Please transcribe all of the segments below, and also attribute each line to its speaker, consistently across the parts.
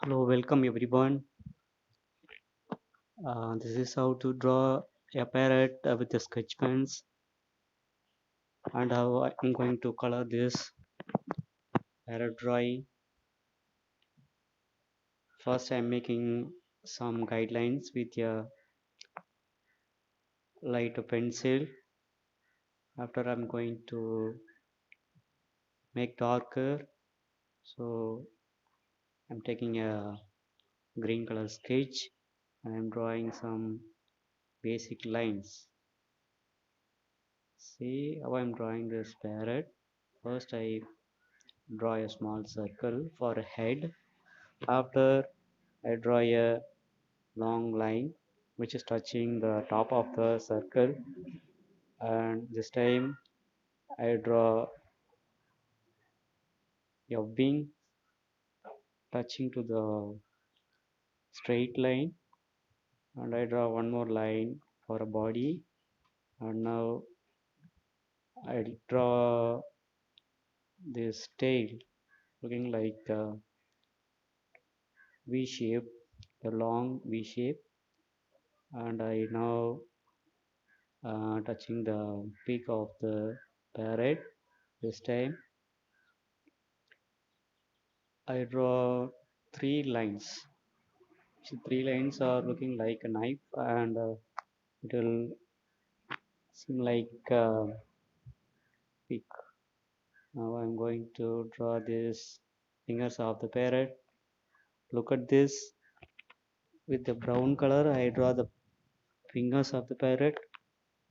Speaker 1: Hello, welcome everyone. This is how to draw a parrot with the sketch pens and how I'm going to color this parrot drawing. First, I'm making some guidelines with a light pencil. After, I'm going to make darker. So, I'm taking a green color sketch and I'm drawing some basic lines. See how I'm drawing this parrot. First, I draw a small circle for a head. After, I draw a long line which is touching the top of the circle, and this time I draw a wing touching to the straight line, and I draw one more line for a body, and now I draw this tail looking like a V shape, a long V shape, and I now touching the peak of the parrot. This time I draw three lines. So three lines are looking like a knife, and it will seem like a peak. Now I'm going to draw these fingers of the parrot. Look at this. With the brown color, I draw the fingers of the parrot,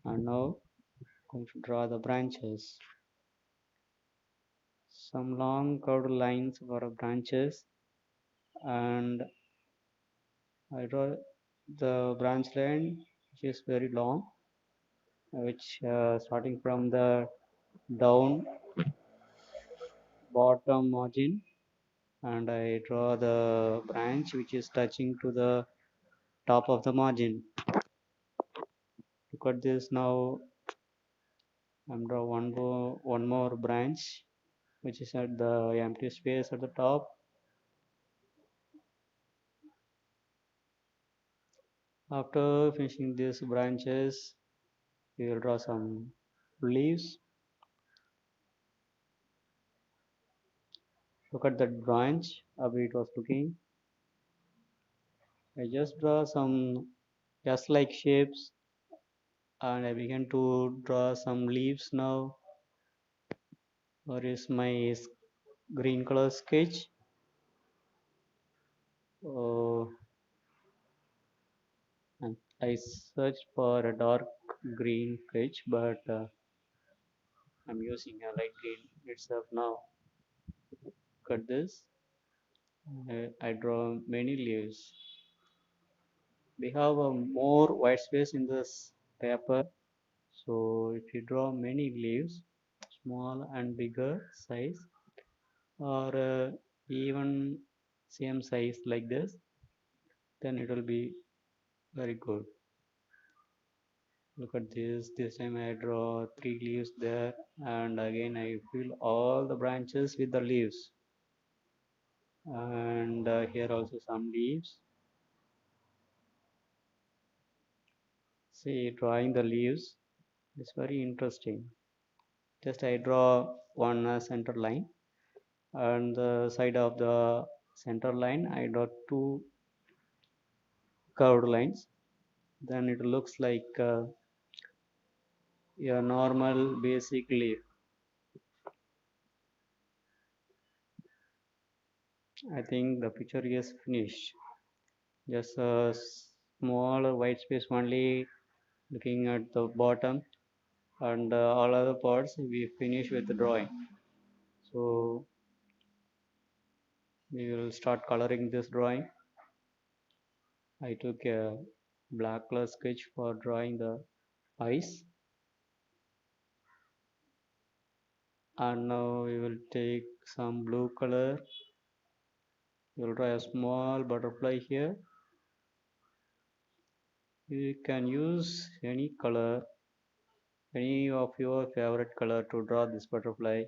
Speaker 1: and now I'm going to draw the branches. Some long curved lines for branches, and I draw the branch line, which is very long, which starting from the down bottom margin, and I draw the branch which is touching to the top of the margin. Look at this. Now I'm draw one more branch which is at the empty space at the top. After finishing these branches, we will draw some leaves. Look at that branch how it was looking. I just draw some just like shapes, and I began to draw some leaves now. Where is my green color sketch? Oh, and I searched for a dark green sketch, but I'm using a light green itself now. Look at this. I draw many leaves. We have a more white space in this paper, so if you draw many leaves, small and bigger size, or even same size like this, then it will be very good. Look at this. This time I draw three leaves there, and again I fill all the branches with the leaves, and here also some leaves. See, drawing the leaves is very interesting. Just I draw one center line, and the side of the center line I draw two curved lines. Then it looks like a normal basic leaf. I think the picture is finished. Just a small white space only looking at the bottom, and all other parts we finish with the drawing. So we will start coloring this drawing. I took a black color sketch for drawing the eyes, and now we will take some blue color. We will draw a small butterfly here. You can use any color any of your favorite color to draw this butterfly,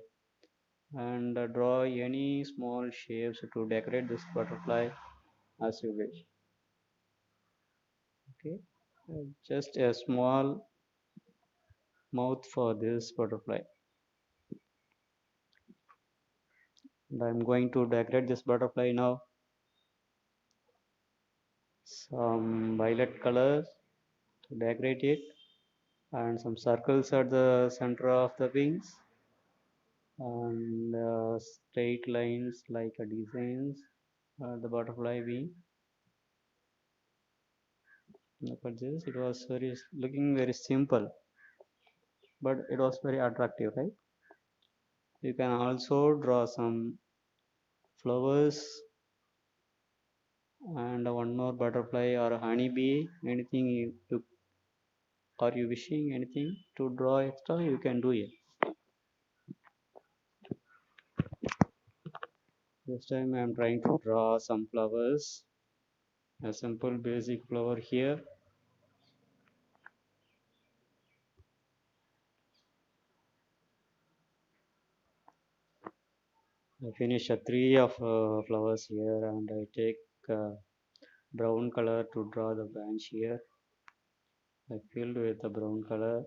Speaker 1: and draw any small shapes to decorate this butterfly as you wish. Okay, just a small mouth for this butterfly. And I'm going to decorate this butterfly now. Some violet colors to decorate it, and some circles at the center of the wings, and straight lines like designs the butterfly wing. Look at this. It was very looking very simple, but it was very attractive, right? You can also draw some flowers and one more butterfly or a honeybee. Anything you are you wishing anything to draw extra, you can do it. This time I am trying to draw some flowers. A simple basic flower here. I finish three of flowers here, and I take brown color to draw the branch here. I filled with the brown color.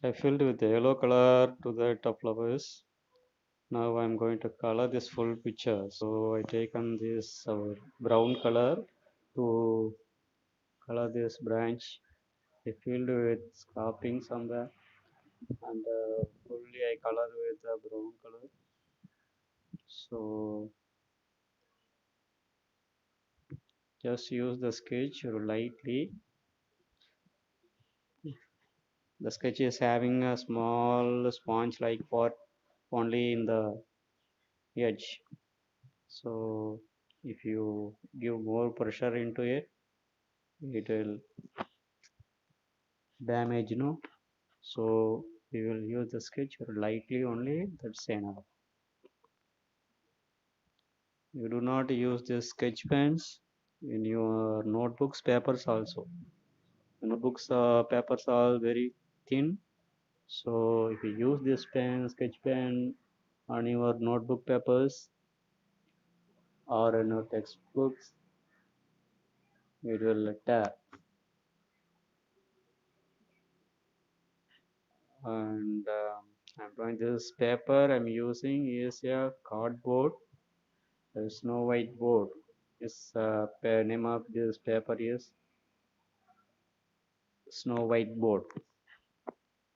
Speaker 1: I filled with the yellow color to the top flowers. Now I'm going to color this full picture. So I taken this brown color to color this branch. I filled with scarping somewhere, and fully I color with the brown color. So just use the sketch lightly. The sketch is having a small sponge like part only in the edge. So if you give more pressure into it, it will damage, So we will use the sketch lightly only, that's enough. You do not use the sketch pens in your notebooks, papers also. Notebooks papers are very thin, so if you use this pen, sketch pen on your notebook papers or in your textbooks, it will tear. And I'm drawing this paper I'm using is a cardboard. There's no whiteboard. This name of this paper is Snow White board.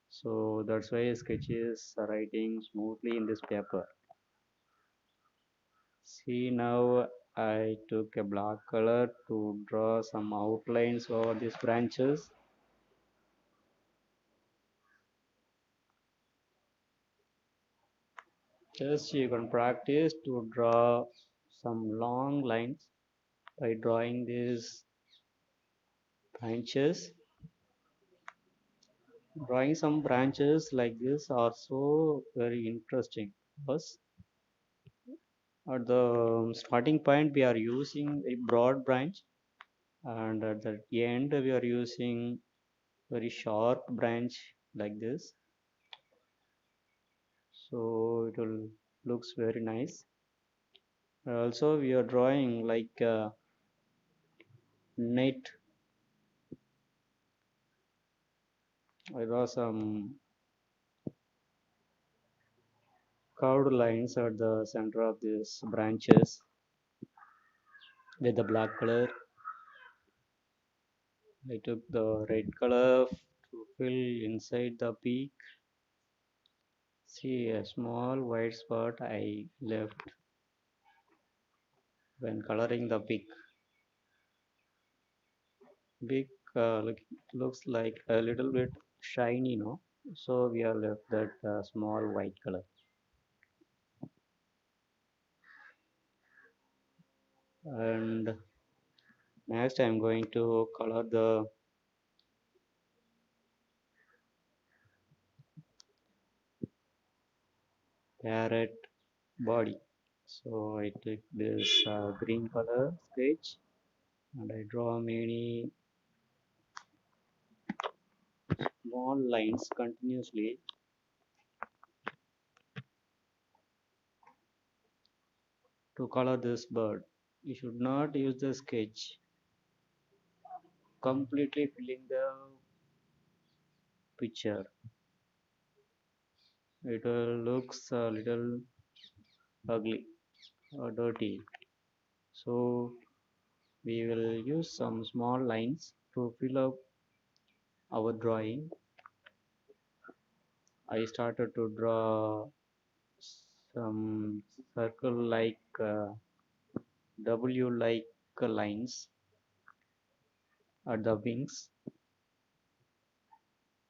Speaker 1: So that's why sketch is writing smoothly in this paper. See, now I took a black color to draw some outlines over these branches. Just you can practice to draw some long lines by drawing these branches. Drawing some branches like this are so very interesting because at the starting point we are using a broad branch, and at the end we are using very sharp branch like this, so it will looks very nice. Also we are drawing like net. I draw some curved lines at the center of these branches with the black color. I took the red color to fill inside the peak. See a small white spot I left when coloring the peak. Big looks like a little bit shiny, no? So we are left that small white color. And next I'm going to color the parrot body. So I take this green color sketch and I draw many small lines continuously to color this bird. You should not use the sketch completely filling the picture. It looks a little ugly or dirty. So we will use some small lines to fill up our drawing. I started to draw some circle like W like lines at the wings,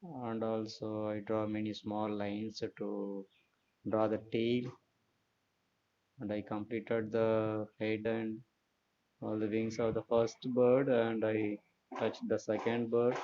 Speaker 1: and also I draw many small lines to draw the tail, and I completed the head and all the wings of the first bird, and I touched the second bird.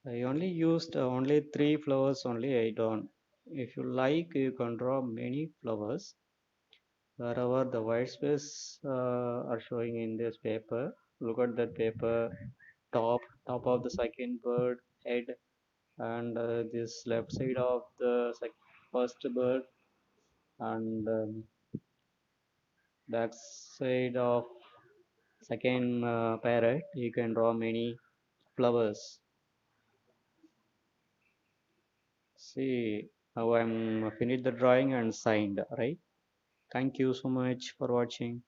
Speaker 1: I only used only three flowers only. I don't. If you like, you can draw many flowers wherever the white space are showing in this paper. Look at that paper, top of the second bird head, and this left side of the first bird, and back side of second parrot. You can draw many flowers. See, now I'm finished the drawing and signed, right? Thank you so much for watching.